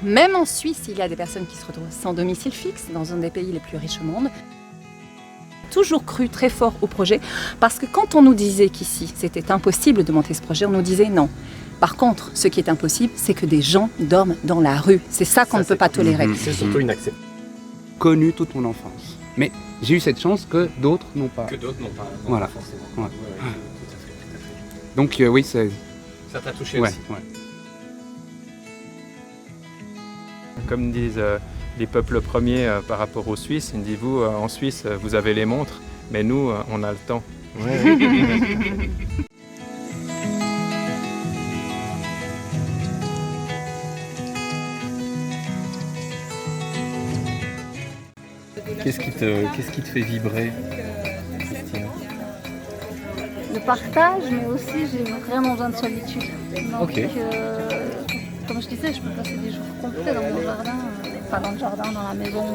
Même en Suisse, il y a des personnes qui se retrouvent sans domicile fixe, dans un des pays les plus riches au monde. Toujours cru très fort au projet, parce que quand on nous disait qu'ici, c'était impossible de monter ce projet, on nous disait non. Par contre, ce qui est impossible, c'est que des gens dorment dans la rue. C'est ça qu'on ne peut pas tolérer. C'est surtout inacceptable. Connu toute mon enfance. Mais j'ai eu cette chance que d'autres n'ont pas. Que d'autres n'ont pas. Voilà. Forcément. Ouais. Ouais, tout à fait. Donc oui, c'est... Ça t'a touché Ouais, aussi. ouais. Comme disent les peuples premiers par rapport aux Suisses, ils disent vous, en Suisse, vous avez les montres, mais nous, on a le temps. Qu'est-ce qui te fait vibrer, Christine? Le partage, mais aussi j'ai vraiment besoin de solitude. Donc, Ok. Comme je disais, je peux passer des jours complets dans mon jardin, enfin dans le jardin, dans la maison,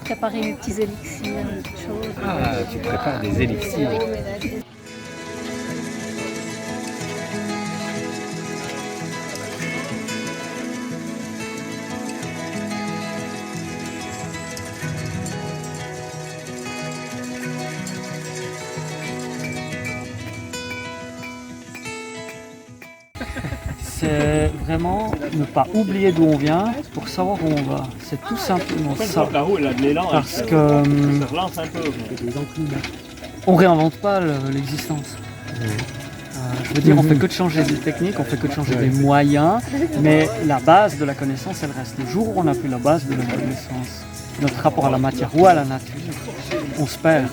préparer mes petits élixirs, mes petites choses. Ah, tu prépares des élixirs. C'est vraiment ne pas oublier d'où on vient pour savoir où on va. C'est tout simplement ça. Parce que on réinvente pas l'existence. Je veux dire, on fait que de changer des techniques, on fait que de changer des moyens, mais la base de la connaissance, elle reste. Le jour où on n'a plus la base de la connaissance, notre rapport à la matière ou à la nature, on se perd.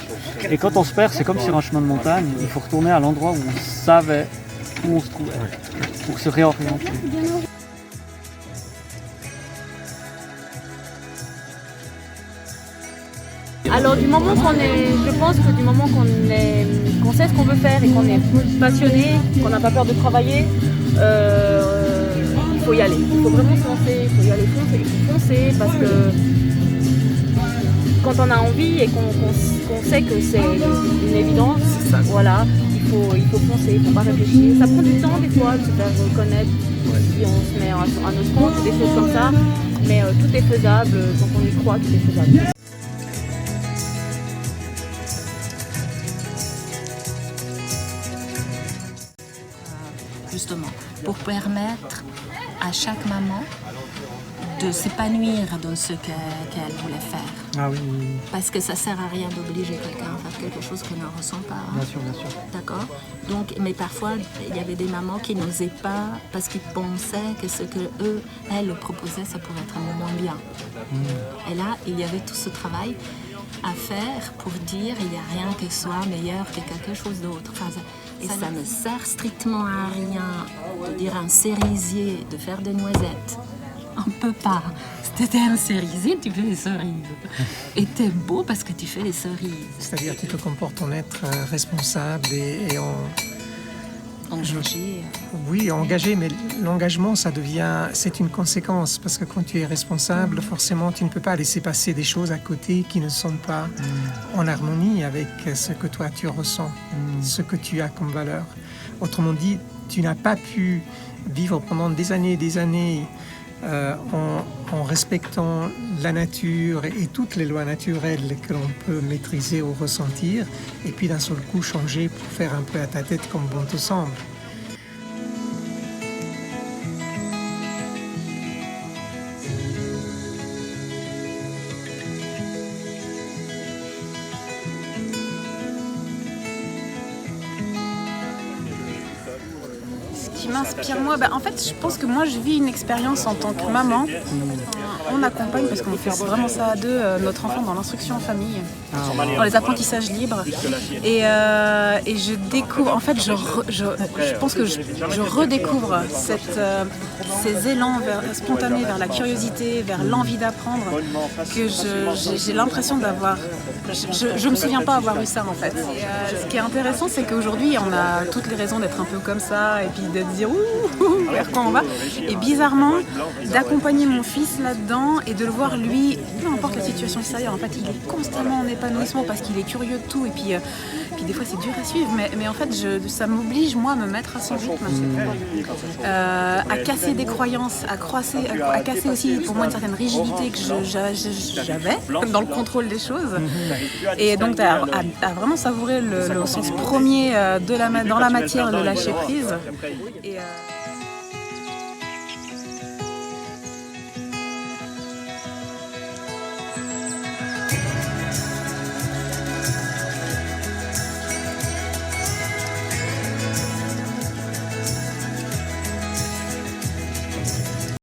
Et quand on se perd, c'est comme sur un chemin de montagne, il faut retourner à l'endroit où on savait où on se trouvait, pour se réorienter. Alors du moment qu'on est, je pense que du moment qu'on sait ce qu'on veut faire et qu'on est passionné, qu'on n'a pas peur de travailler, il faut y aller. Il faut vraiment se lancer, il faut y aller foncer, il faut foncer parce que quand on a envie et qu'on sait que c'est une évidence, voilà, il faut foncer, il ne faut pas réfléchir. Ça prend du temps des fois de se faire connaître si on se met à notre compte, des choses comme ça, mais tout est faisable, quand on y croit, tout est faisable. Justement, pour permettre à chaque maman de s'épanouir dans ce qu'elle voulait faire. Ah oui, Parce que ça sert à rien d'obliger quelqu'un à faire quelque chose qu'elle ne ressent pas. bien sûr, bien sûr. D'accord? Donc, mais parfois, il y avait des mamans qui n'osaient pas parce qu'ils pensaient que ce que elles proposaient, ça pourrait être un moment bien. Et là, il y avait tout ce travail à faire pour dire il n'y a rien qui soit meilleur que quelque chose d'autre. Enfin, et ça ne sert strictement à rien de dire un cerisier, de faire des noisettes. On ne peut pas. Si tu es un cerisier, tu fais des cerises. Et tu es beau parce que tu fais des cerises. C'est-à-dire tu te comportes en être responsable et Engagé. Oui, engagé, mais l'engagement, c'est une conséquence. Parce que quand tu es responsable, forcément, tu ne peux pas laisser passer des choses à côté qui ne sont pas en harmonie avec ce que toi tu ressens, ce que tu as comme valeur. Autrement dit, tu n'as pas pu vivre pendant des années en respectant la nature et toutes les lois naturelles que l'on peut maîtriser ou ressentir, et puis d'un seul coup changer pour faire un peu à ta tête comme bon te semble. Qui m'inspire moi, en fait je pense que moi je vis une expérience en tant que maman. On accompagne parce qu'on fait vraiment ça à deux, notre enfant dans l'instruction en famille, dans les apprentissages libres. Et je découvre, en fait je pense que je redécouvre ces élans spontanés vers la curiosité, vers l'envie d'apprendre, que j'ai l'impression d'avoir... Je me souviens pas avoir eu ça en fait. Ce qui est intéressant, c'est qu'aujourd'hui on a toutes les raisons d'être un peu comme ça et puis de dire ouh, vers quoi on va. Et bizarrement, d'accompagner mon fils là-dedans, dedans et de le voir lui, peu importe la situation extérieure, en fait il est constamment en épanouissement parce qu'il est curieux de tout et puis des fois c'est dur à suivre, mais en fait ça m'oblige moi à me mettre à son rythme, à casser des croyances, à casser aussi pour moi une certaine rigidité que j'avais dans le contrôle des choses, et donc à vraiment savourer le sens premier dans la matière, le lâcher prise. Et